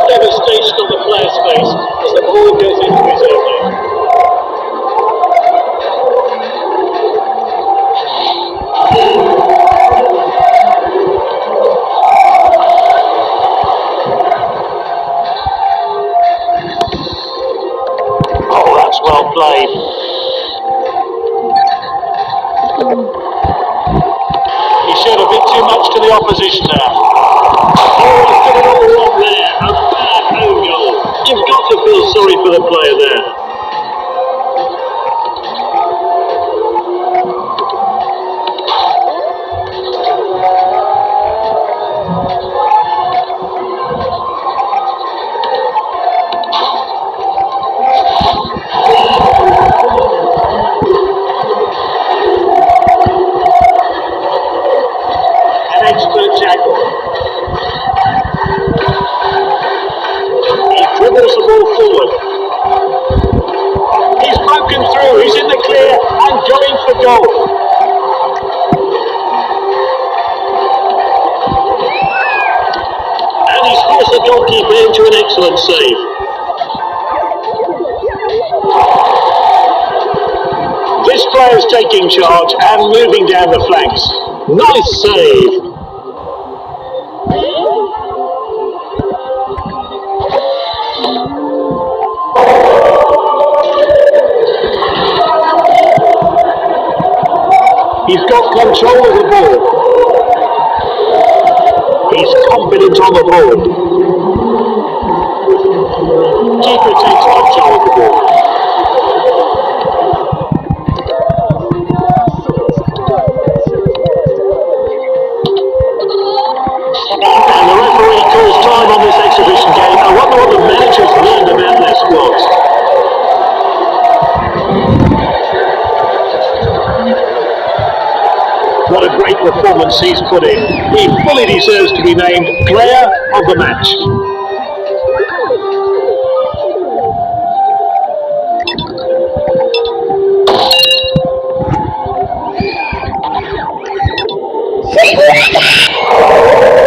Devastation on the player's face as the ball goes into his own net. Oh, that's well played. He showed a bit too much to the opposition there. Oh, he's got it all wrong there. A bad home goal. You've got to feel sorry for the player there. An expert tackle. He dribbles the ball forward. He's broken through. He's in the clear and going for goal. And he's forced the goalkeeper into an excellent save. This player is taking charge and moving down the flanks. Nice save. He's got control of the ball. He's confident on the ball. Keeper takes control of the ball. And the referee calls time on this exhibition game. I wonder what the managers learned about their squads. What a great performance he's put in. He fully deserves to be named player of the match. Souci.